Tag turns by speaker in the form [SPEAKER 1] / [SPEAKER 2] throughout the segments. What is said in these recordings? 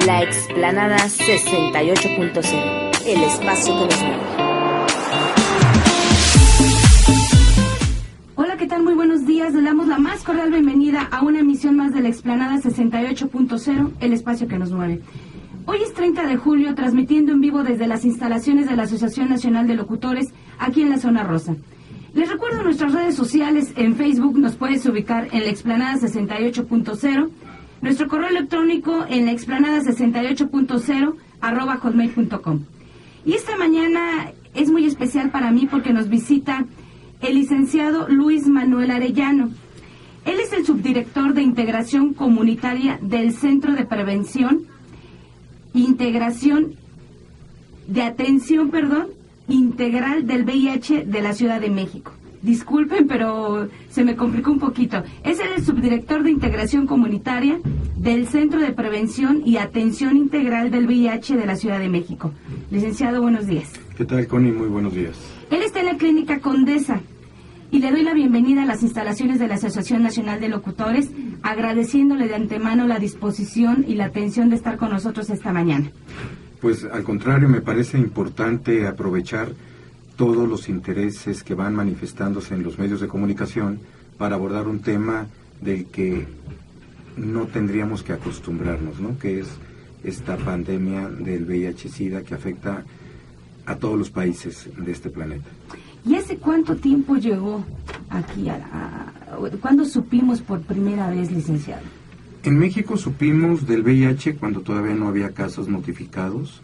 [SPEAKER 1] La Explanada 68.0, el espacio que nos mueve.
[SPEAKER 2] Hola, ¿qué tal? Muy buenos días. Le damos la más cordial bienvenida a una emisión más de La Explanada 68.0, el espacio que nos mueve. Hoy es 30 de julio, transmitiendo en vivo desde las instalaciones de la Asociación Nacional de Locutores, aquí en la Zona Rosa. Les recuerdo nuestras redes sociales. En Facebook nos puedes ubicar en La Explanada 68.0, nuestro correo electrónico en laexplanada68.0 @hotmail.com. Y esta mañana es muy especial para mí porque nos visita el licenciado Luis Manuel Arellano. Él es el subdirector de Integración Comunitaria del Centro de Prevención, Atención Integral del VIH de la Ciudad de México. Disculpen, pero se me complicó un poquito. Es el subdirector de Integración Comunitaria del Centro de Prevención y Atención Integral del VIH de la Ciudad de México. Licenciado, buenos días.
[SPEAKER 3] ¿Qué tal, Connie? Muy buenos días.
[SPEAKER 2] Él está en la Clínica Condesa y le doy la bienvenida a las instalaciones de la Asociación Nacional de Locutores, agradeciéndole de antemano la disposición y la atención de estar con nosotros esta mañana.
[SPEAKER 3] Pues al contrario, me parece importante aprovechar todos los intereses que van manifestándose en los medios de comunicación para abordar un tema del que no tendríamos que acostumbrarnos, ¿no? Que es esta pandemia del VIH-Sida que afecta a todos los países de este planeta.
[SPEAKER 2] ¿Y hace cuánto tiempo llegó aquí? ¿Cuándo supimos por primera vez, licenciado?
[SPEAKER 3] En México supimos del VIH cuando todavía no había casos notificados,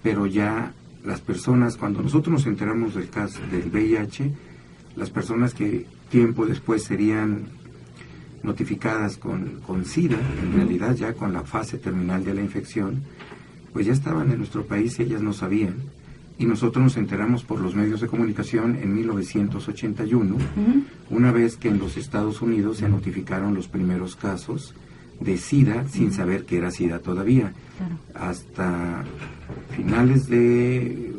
[SPEAKER 3] pero ya las personas, cuando nosotros nos enteramos del caso del VIH, las personas que tiempo después serían notificadas con SIDA, en realidad ya con la fase terminal de la infección, pues ya estaban en nuestro país y ellas no sabían. Y nosotros nos enteramos por los medios de comunicación en 1981, una vez que en los Estados Unidos se notificaron los primeros casos de SIDA sin saber que era SIDA todavía.
[SPEAKER 2] Claro.
[SPEAKER 3] Hasta finales de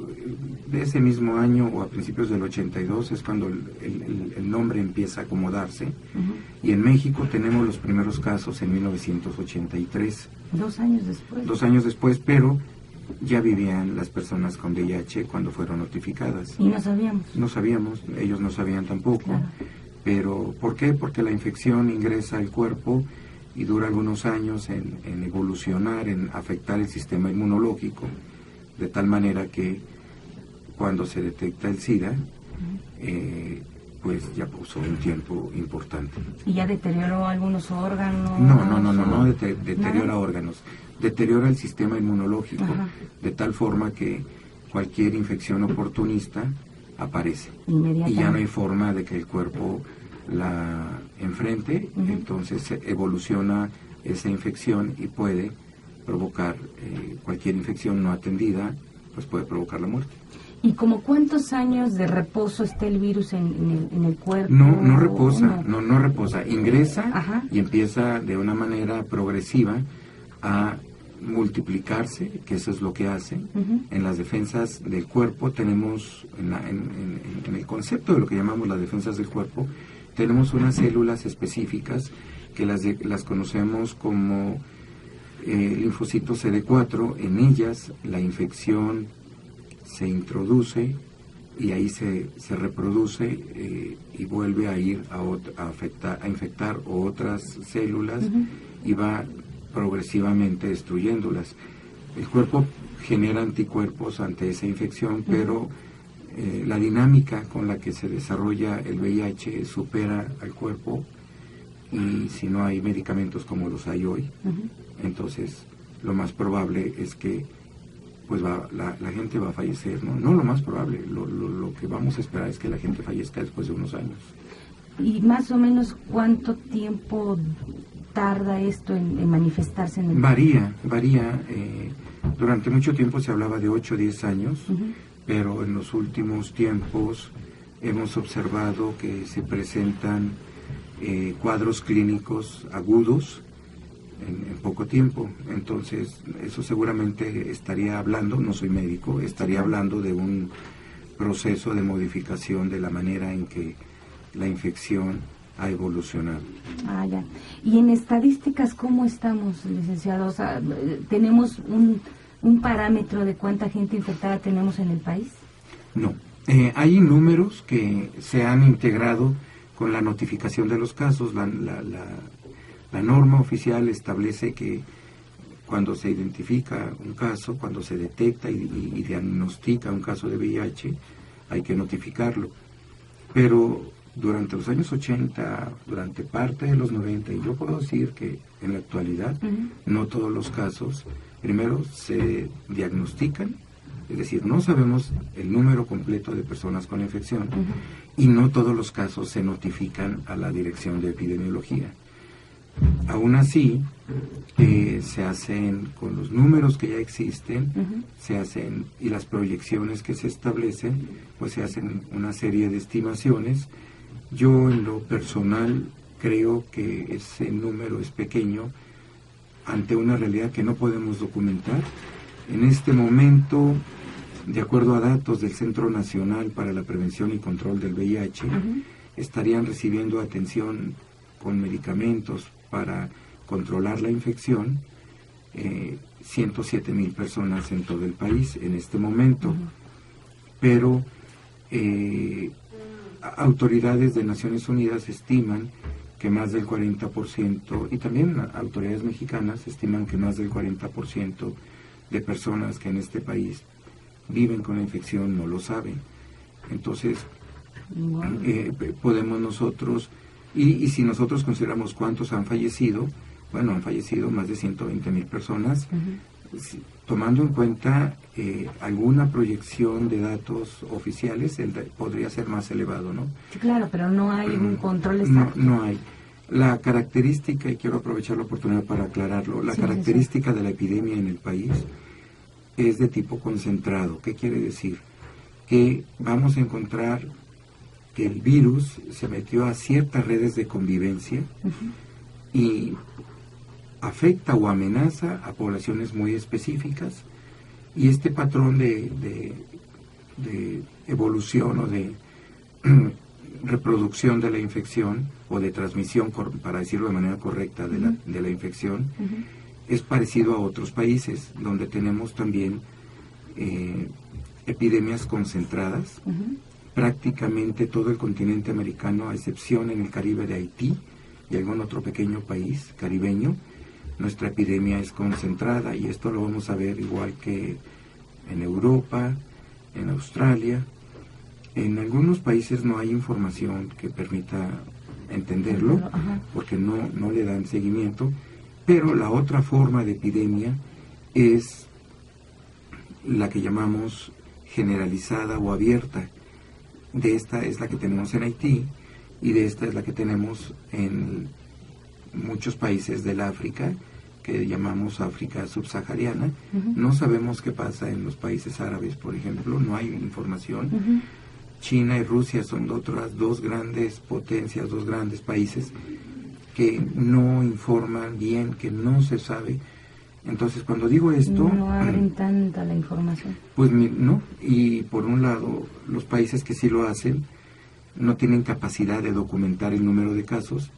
[SPEAKER 3] ese mismo año o a principios del 82 es cuando el nombre empieza a acomodarse. Y en México tenemos los primeros casos en 1983.
[SPEAKER 2] 2 años después.
[SPEAKER 3] 2 años después, pero ya vivían las personas con VIH cuando fueron notificadas.
[SPEAKER 2] Y no sabíamos.
[SPEAKER 3] No sabíamos, ellos no sabían tampoco.
[SPEAKER 2] Claro.
[SPEAKER 3] Pero ¿por qué? Porque la infección ingresa al cuerpo y dura algunos años en evolucionar, en afectar el sistema inmunológico, de tal manera que cuando se detecta el SIDA, pues ya pasó un tiempo importante.
[SPEAKER 2] ¿Y ya deterioró algunos órganos?
[SPEAKER 3] No deteriora órganos, deteriora el sistema inmunológico.
[SPEAKER 2] Ajá.
[SPEAKER 3] De tal forma que cualquier infección oportunista aparece
[SPEAKER 2] Inmediatamente.
[SPEAKER 3] y ya no hay forma de que el cuerpo la enfrente. Entonces evoluciona esa infección y puede provocar cualquier infección no atendida, pues puede provocar la muerte.
[SPEAKER 2] ¿Y como cuántos años de reposo está el virus en el cuerpo?
[SPEAKER 3] No reposa, no reposa, ingresa.
[SPEAKER 2] Ajá.
[SPEAKER 3] Y empieza de una manera progresiva a multiplicarse, que eso es lo que hace. En las defensas del cuerpo tenemos, en el concepto de lo que llamamos las defensas del cuerpo, tenemos unas células específicas que las conocemos como linfocitos CD4. En ellas la infección se introduce y ahí se reproduce y vuelve a ir a infectar otras células y va progresivamente destruyéndolas. El cuerpo genera anticuerpos ante esa infección, pero la dinámica con la que se desarrolla el VIH supera al cuerpo, y si no hay medicamentos como los hay hoy, entonces lo más probable es que pues la gente va a fallecer, ¿no? No lo más probable, lo que vamos a esperar es que la gente fallezca después de unos años.
[SPEAKER 2] ¿Y más o menos cuánto tiempo tarda esto en manifestarse en el
[SPEAKER 3] Varía. Durante mucho tiempo se hablaba de 8 o 10 años, pero en los últimos tiempos hemos observado que se presentan cuadros clínicos agudos en poco tiempo. Entonces, eso seguramente estaría hablando, no soy médico, estaría hablando de un proceso de modificación de la manera en que la infección ha evolucionado.
[SPEAKER 2] Ah, ya. Y en estadísticas, ¿cómo estamos, licenciado? O sea, ¿tenemos un parámetro de cuánta gente infectada tenemos en el país?
[SPEAKER 3] No. Hay números que se han integrado con la notificación de los casos. La norma oficial establece que cuando se identifica un caso, cuando se detecta y diagnostica un caso de VIH, hay que notificarlo. Pero durante los años 80, durante parte de los 90, y yo puedo decir que en la actualidad, no todos los casos, primero se diagnostican, es decir, no sabemos el número completo de personas con infección, y no todos los casos se notifican a la Dirección de Epidemiología. Aún así, se hacen con los números que ya existen, se hacen, y las proyecciones que se establecen, pues se hacen una serie de estimaciones. Yo en lo personal creo que ese número es pequeño ante una realidad que no podemos documentar. En este momento, de acuerdo a datos del Centro Nacional para la Prevención y Control del VIH, estarían recibiendo atención con medicamentos para controlar la infección 107,000 personas en todo el país en este momento. Pero autoridades de Naciones Unidas estiman que más del 40%, y también autoridades mexicanas estiman que más del 40% de personas que en este país viven con la infección no lo saben. Entonces, podemos nosotros, y si nosotros consideramos cuántos han fallecido, bueno, han fallecido más de 120,000 personas, tomando en cuenta alguna proyección de datos oficiales, podría ser más elevado, ¿no?
[SPEAKER 2] Sí, claro, pero no hay un control exacto.
[SPEAKER 3] No hay. La característica, y quiero aprovechar la oportunidad para aclararlo, la característica de la epidemia en el país es de tipo concentrado. ¿Qué quiere decir? Que vamos a encontrar que el virus se metió a ciertas redes de convivencia y afecta o amenaza a poblaciones muy específicas, y este patrón de evolución o de reproducción de la infección o de transmisión, para decirlo de manera correcta, de la infección, es parecido a otros países donde tenemos también epidemias concentradas. Prácticamente todo el continente americano, a excepción en el Caribe de Haití y algún otro pequeño país caribeño, nuestra epidemia es concentrada, y esto lo vamos a ver igual que en Europa, en Australia. En algunos países no hay información que permita entenderlo, porque no le dan seguimiento, pero la otra forma de epidemia es la que llamamos generalizada o abierta. De esta es la que tenemos en Haití, y de esta es la que tenemos en muchos países del África, que llamamos África subsahariana. No sabemos qué pasa en los países árabes, por ejemplo, no hay información. China y Rusia son otras dos grandes potencias, dos grandes países que no informan bien, que no se sabe. Entonces, cuando digo esto...
[SPEAKER 2] No abren tanta la información.
[SPEAKER 3] Pues no, y por un lado, los países que sí lo hacen no tienen capacidad de documentar el número de casos.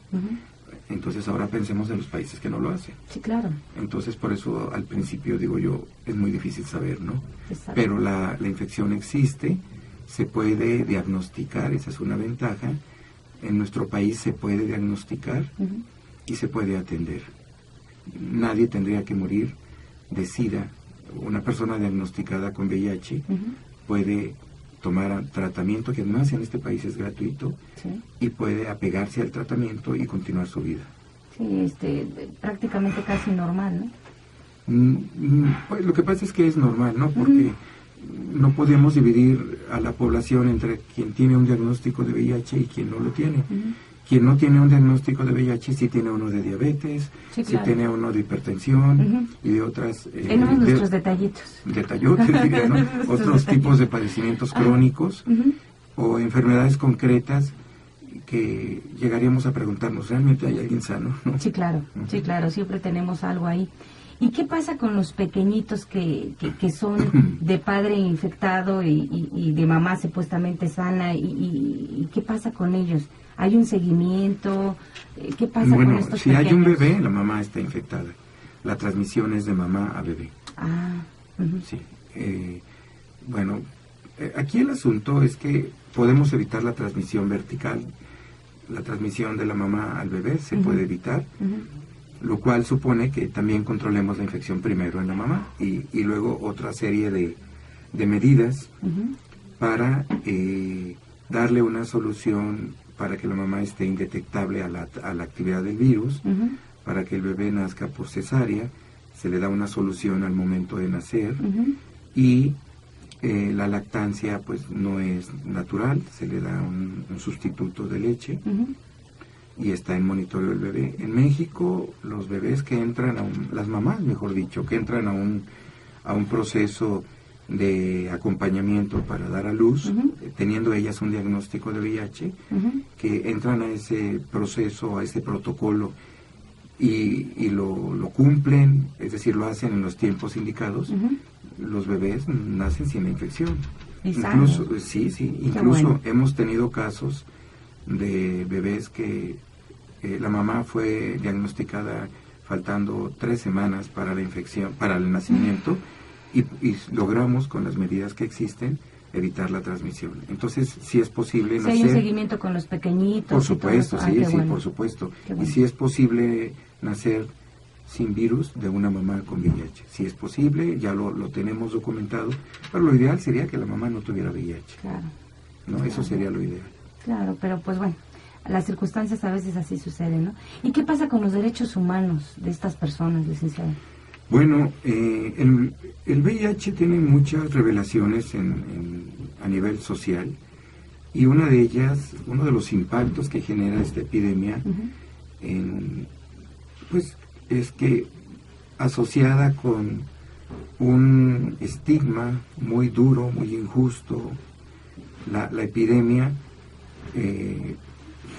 [SPEAKER 3] Entonces, ahora pensemos en los países que no lo hacen.
[SPEAKER 2] Sí, claro.
[SPEAKER 3] Entonces, por eso al principio digo yo, es muy difícil saber, ¿no?
[SPEAKER 2] Exacto.
[SPEAKER 3] Pero la infección existe, se puede diagnosticar, esa es una ventaja. En nuestro país se puede diagnosticar y se puede atender. Nadie tendría que morir de SIDA. Una persona diagnosticada con VIH puede tomar tratamiento, que además en este país es gratuito, y puede apegarse al tratamiento y continuar su vida.
[SPEAKER 2] Sí, prácticamente casi normal, ¿no?
[SPEAKER 3] Pues lo que pasa es que es normal, ¿no? Porque no podemos dividir a la población entre quien tiene un diagnóstico de VIH y quien no lo tiene. Quien no tiene un diagnóstico de VIH sí tiene uno de diabetes, sí tiene uno de hipertensión y de otras...
[SPEAKER 2] Tenemos nuestros detallitos.
[SPEAKER 3] Detallotes, diría, ¿no? Otros tipos de padecimientos crónicos o enfermedades concretas que llegaríamos a preguntarnos, ¿realmente hay alguien sano? ¿No?
[SPEAKER 2] Sí, claro, sí, claro, siempre tenemos algo ahí. ¿Y qué pasa con los pequeñitos que son de padre infectado y de mamá supuestamente sana? ¿Y qué pasa con ellos? ¿Hay un seguimiento? ¿Qué pasa con
[SPEAKER 3] Bueno,
[SPEAKER 2] estos
[SPEAKER 3] si
[SPEAKER 2] pequeños?
[SPEAKER 3] hay un bebé, la mamá está infectada. La transmisión es de mamá a bebé. Sí. Bueno, aquí el asunto es que podemos evitar la transmisión vertical. La transmisión de la mamá al bebé se puede evitar, lo cual supone que también controlemos la infección primero en la mamá y luego otra serie de medidas para darle una solución para que la mamá esté indetectable a la actividad del virus, para que el bebé nazca por cesárea, se le da una solución al momento de nacer y la lactancia pues no es natural, se le da un sustituto de leche y está en monitoreo el bebé. En México los bebés que entran las mamás mejor dicho, que entran a un proceso de acompañamiento para dar a luz, teniendo ellas un diagnóstico de VIH, que entran a ese proceso, a ese protocolo y lo cumplen, es decir, lo hacen en los tiempos indicados, los bebés nacen sin la infección. Incluso, incluso hemos tenido casos de bebés que la mamá fue diagnosticada faltando 3 semanas para la infección, para el nacimiento, y logramos con las medidas que existen evitar la transmisión. Entonces, si es posible nacer...
[SPEAKER 2] Si hay un seguimiento con los pequeñitos.
[SPEAKER 3] Por supuesto, sí,
[SPEAKER 2] bueno.
[SPEAKER 3] por supuesto.
[SPEAKER 2] Bueno.
[SPEAKER 3] Y si es posible nacer sin virus de una mamá con VIH. Si es posible, ya lo tenemos documentado, pero lo ideal sería que la mamá no tuviera VIH.
[SPEAKER 2] Claro.
[SPEAKER 3] ¿No? Eso sería lo ideal.
[SPEAKER 2] Claro, pero pues bueno, las circunstancias a veces así suceden, ¿no? ¿Y qué pasa con los derechos humanos de estas personas, licenciado?
[SPEAKER 3] Bueno, el VIH tiene muchas revelaciones a nivel social y una de ellas, uno de los impactos que genera esta epidemia, pues es que asociada con un estigma muy duro, muy injusto, la epidemia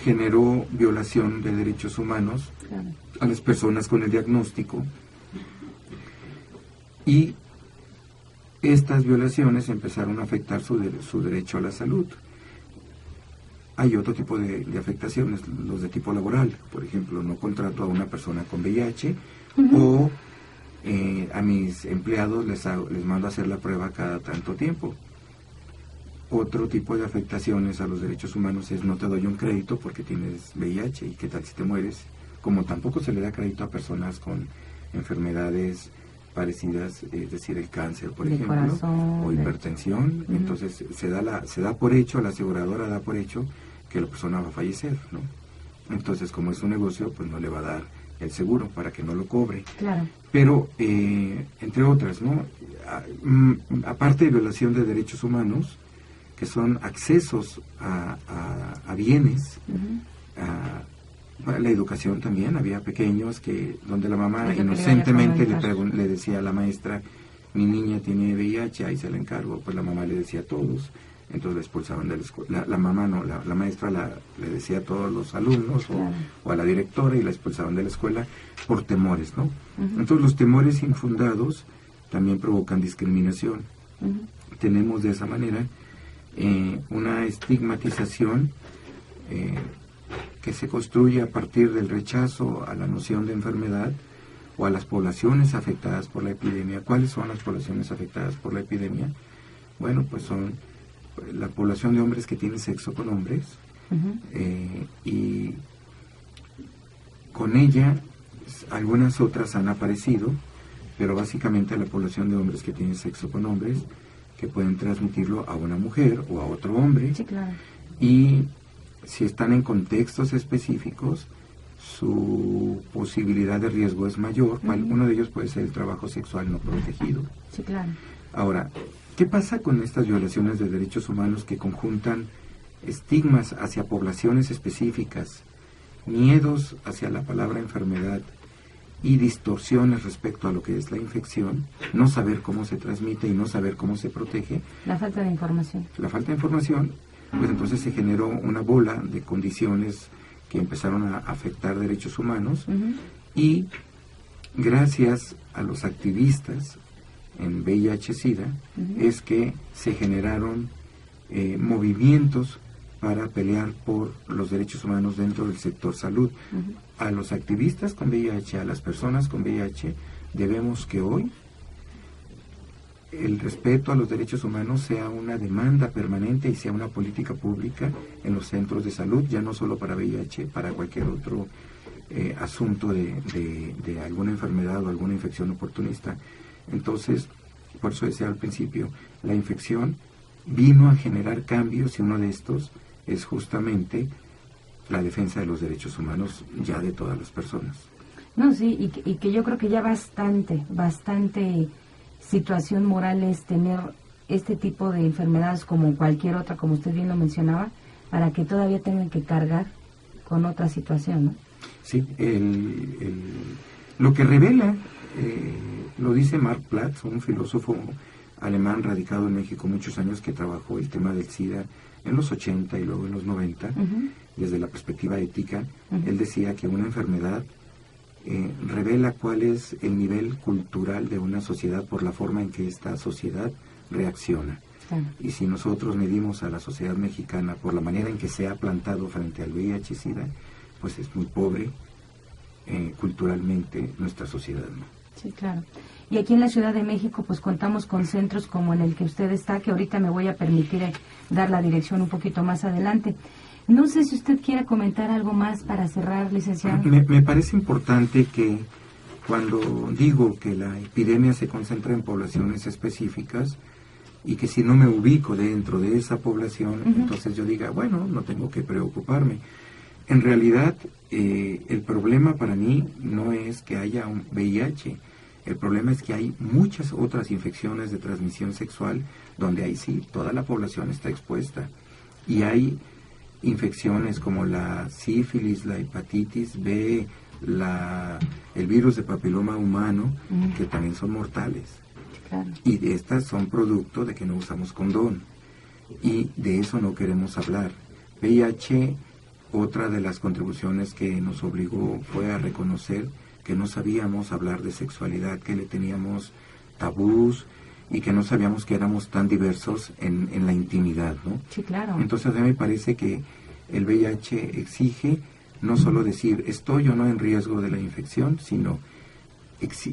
[SPEAKER 3] generó violación de derechos humanos a las personas con el diagnóstico. Y estas violaciones empezaron a afectar su derecho a la salud. Hay otro tipo de afectaciones, los de tipo laboral. Por ejemplo, no contrato a una persona con VIH o a mis empleados les mando a hacer la prueba cada tanto tiempo. Otro tipo de afectaciones a los derechos humanos es no te doy un crédito porque tienes VIH y qué tal si te mueres. Como tampoco se le da crédito a personas con enfermedades parecidas, es decir, el cáncer, por ejemplo,
[SPEAKER 2] corazón,
[SPEAKER 3] o hipertensión, entonces se da por hecho, la aseguradora da por hecho que la persona va a fallecer, ¿no? Entonces, como es un negocio, pues no le va a dar el seguro para que no lo cobre.
[SPEAKER 2] Claro.
[SPEAKER 3] Pero, entre otras, ¿no? Aparte de violación de derechos humanos, que son accesos a bienes, la educación también, había pequeños donde la mamá inocentemente le decía a la maestra, mi niña tiene VIH, ahí se la encargo, pues la mamá le decía a todos, entonces la expulsaban de la escuela, la mamá no, la maestra le decía a todos los alumnos o a la directora y la expulsaban de la escuela por temores, ¿no? Entonces los temores infundados también provocan discriminación. Tenemos de esa manera una estigmatización que se construye a partir del rechazo a la noción de enfermedad o a las poblaciones afectadas por la epidemia. ¿Cuáles son las poblaciones afectadas por la epidemia? Bueno, pues son la población de hombres que tienen sexo con hombres y con ella algunas otras han aparecido, pero básicamente la población de hombres que tienen sexo con hombres que pueden transmitirlo a una mujer o a otro hombre.
[SPEAKER 2] Sí, claro.
[SPEAKER 3] Y si están en contextos específicos, su posibilidad de riesgo es mayor. Uno de ellos puede ser el trabajo sexual no protegido.
[SPEAKER 2] Sí, claro.
[SPEAKER 3] Ahora, ¿qué pasa con estas violaciones de derechos humanos que conjuntan estigmas hacia poblaciones específicas, miedos hacia la palabra enfermedad y distorsiones respecto a lo que es la infección, no saber cómo se transmite y no saber cómo se protege?
[SPEAKER 2] La falta de información.
[SPEAKER 3] La falta de información, pues entonces se generó una bola de condiciones que empezaron a afectar derechos humanos y gracias a los activistas en VIH-Sida es que se generaron movimientos para pelear por los derechos humanos dentro del sector salud. A los activistas con VIH, a las personas con VIH, debemos que hoy el respeto a los derechos humanos sea una demanda permanente y sea una política pública en los centros de salud, ya no solo para VIH, para cualquier otro asunto de alguna enfermedad o alguna infección oportunista. Entonces, por eso decía al principio, la infección vino a generar cambios y uno de estos es justamente la defensa de los derechos humanos ya de todas las personas.
[SPEAKER 2] No, sí, y que yo creo que ya bastante situación moral es tener este tipo de enfermedades como cualquier otra, como usted bien lo mencionaba, para que todavía tengan que cargar con otra situación, ¿no?
[SPEAKER 3] Sí, lo que revela, lo dice Mark Platz, un filósofo alemán radicado en México muchos años que trabajó el tema del SIDA en los 80 y luego en los 90, desde la perspectiva ética. Él decía que una enfermedad revela cuál es el nivel cultural de una sociedad por la forma en que esta sociedad reacciona. Y si nosotros medimos a la sociedad mexicana por la manera en que se ha plantado frente al VIH y SIDA, pues es muy pobre culturalmente nuestra sociedad, ¿no?
[SPEAKER 2] Sí, claro. Y aquí en la Ciudad de México pues contamos con centros como en el que usted está, que ahorita me voy a permitir dar la dirección un poquito más adelante. No sé si usted quiera comentar algo más para cerrar, licenciado.
[SPEAKER 3] Me parece importante que cuando digo que la epidemia se concentra en poblaciones específicas y que si no me ubico dentro de esa población, entonces yo diga, bueno, no tengo que preocuparme. En realidad, el problema para mí no es que haya un VIH, el problema es que hay muchas otras infecciones de transmisión sexual donde ahí sí, toda la población está expuesta. Y hay infecciones como la sífilis, la hepatitis B, el virus de papiloma humano, que también son mortales.
[SPEAKER 2] Claro.
[SPEAKER 3] Y de estas son producto de que no usamos condón. Y de eso no queremos hablar. VIH, otra de las contribuciones que nos obligó fue a reconocer que no sabíamos hablar de sexualidad, que le teníamos tabús y que no sabíamos que éramos tan diversos en la intimidad, ¿no?
[SPEAKER 2] Sí, claro.
[SPEAKER 3] Entonces a mí me parece que el VIH exige no solo decir estoy o no en riesgo de la infección, sino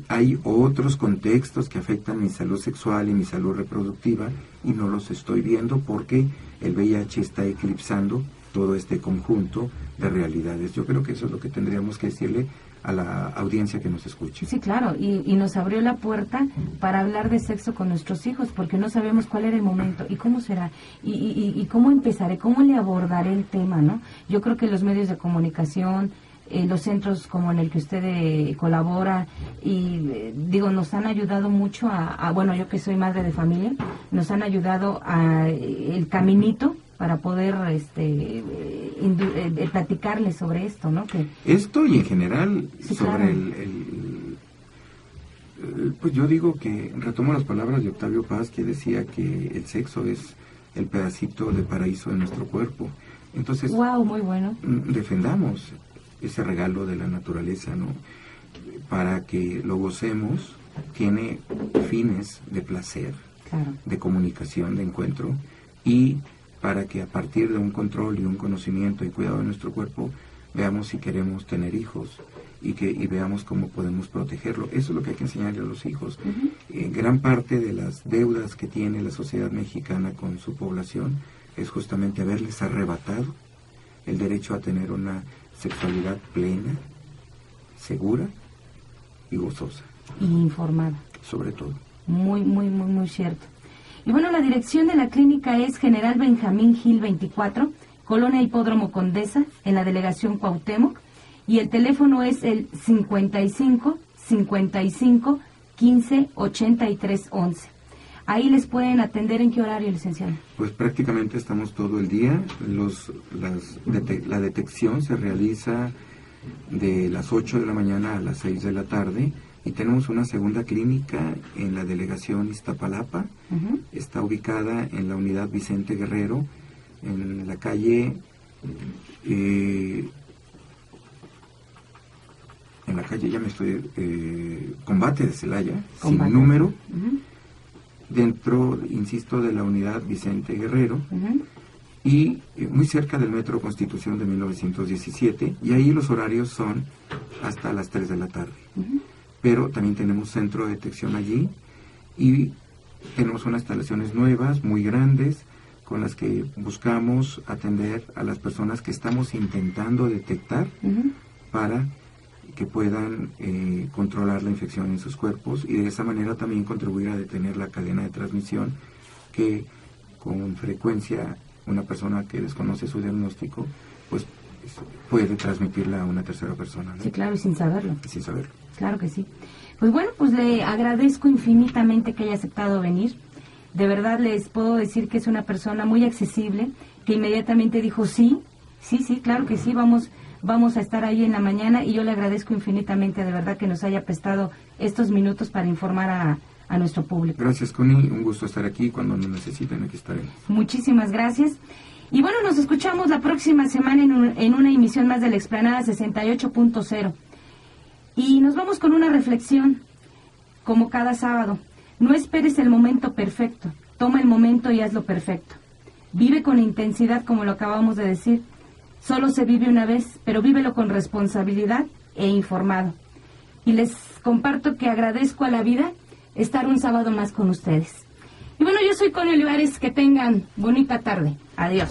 [SPEAKER 3] hay otros contextos que afectan mi salud sexual y mi salud reproductiva y no los estoy viendo porque el VIH está eclipsando todo este conjunto de realidades. Yo creo que eso es lo que tendríamos que decirle a la audiencia que nos escuche.
[SPEAKER 2] Sí, claro, y nos abrió la puerta para hablar de sexo con nuestros hijos, porque no sabemos cuál era el momento y cómo será, y cómo empezaré, cómo le abordaré el tema, ¿no? Yo creo que los medios de comunicación, los centros como en el que usted colabora, y digo, nos han ayudado mucho bueno, yo que soy madre de familia, nos han ayudado a el caminito para poder platicarles sobre esto, ¿no? Que
[SPEAKER 3] esto y en general
[SPEAKER 2] sí,
[SPEAKER 3] sobre
[SPEAKER 2] claro.
[SPEAKER 3] pues yo digo que retomo las palabras de Octavio Paz, que decía que el sexo es el pedacito de paraíso de nuestro cuerpo. Entonces,
[SPEAKER 2] wow, muy bueno.
[SPEAKER 3] Defendamos ese regalo de la naturaleza, ¿no? Para que lo gocemos, tiene fines de placer,
[SPEAKER 2] Claro.
[SPEAKER 3] de comunicación, de encuentro, y para que a partir de un control y un conocimiento y cuidado de nuestro cuerpo, veamos si queremos tener hijos y veamos cómo podemos protegerlo. Eso es lo que hay que enseñarle a los hijos. Gran parte de las deudas que tiene la sociedad mexicana con su población es justamente haberles arrebatado el derecho a tener una sexualidad plena, segura y gozosa.
[SPEAKER 2] Y informada.
[SPEAKER 3] Sobre todo.
[SPEAKER 2] Muy, muy, muy, muy cierto. Y bueno, la dirección de la clínica es General Benjamín Gil 24, Colonia Hipódromo Condesa, en la delegación Cuauhtémoc, y el teléfono es el 55 55 15 83 11. Ahí les pueden atender. ¿En qué horario, licenciado?
[SPEAKER 3] Pues prácticamente estamos todo el día. La detección se realiza de las 8 de la mañana a las 6 de la tarde. Y tenemos una segunda clínica en la delegación Iztapalapa. Está ubicada en la unidad Vicente Guerrero, en la calle Combate de Celaya, sin número, dentro, insisto, de la unidad Vicente Guerrero. y muy cerca del Metro Constitución de 1917, y ahí los horarios son hasta las 3 de la tarde. Pero también tenemos centro de detección allí, y tenemos unas instalaciones nuevas, muy grandes, con las que buscamos atender a las personas que estamos intentando detectar para que puedan controlar la infección en sus cuerpos, y de esa manera también contribuir a detener la cadena de transmisión que con frecuencia una persona que desconoce su diagnóstico pues puede transmitirla a una tercera persona, ¿no?
[SPEAKER 2] Sí, claro, y sin saberlo.
[SPEAKER 3] Sin saberlo.
[SPEAKER 2] Claro que sí. Pues bueno, pues le agradezco infinitamente que haya aceptado venir. De verdad les puedo decir que es una persona muy accesible, que inmediatamente dijo sí, claro que sí, vamos a estar ahí en la mañana, y yo le agradezco infinitamente de verdad que nos haya prestado estos minutos para informar a nuestro público.
[SPEAKER 3] Gracias, Connie, un gusto estar aquí. Cuando nos necesiten, aquí estaremos.
[SPEAKER 2] Muchísimas gracias. Y bueno, nos escuchamos la próxima semana en una emisión más de la Explanada 68.0. Y nos vamos con una reflexión, como cada sábado. No esperes el momento perfecto, toma el momento y hazlo perfecto. Vive con intensidad, como lo acabamos de decir. Solo se vive una vez, pero vívelo con responsabilidad e informado. Y les comparto que agradezco a la vida estar un sábado más con ustedes. Y bueno, yo soy Connie Olivares, que tengan bonita tarde. Adiós.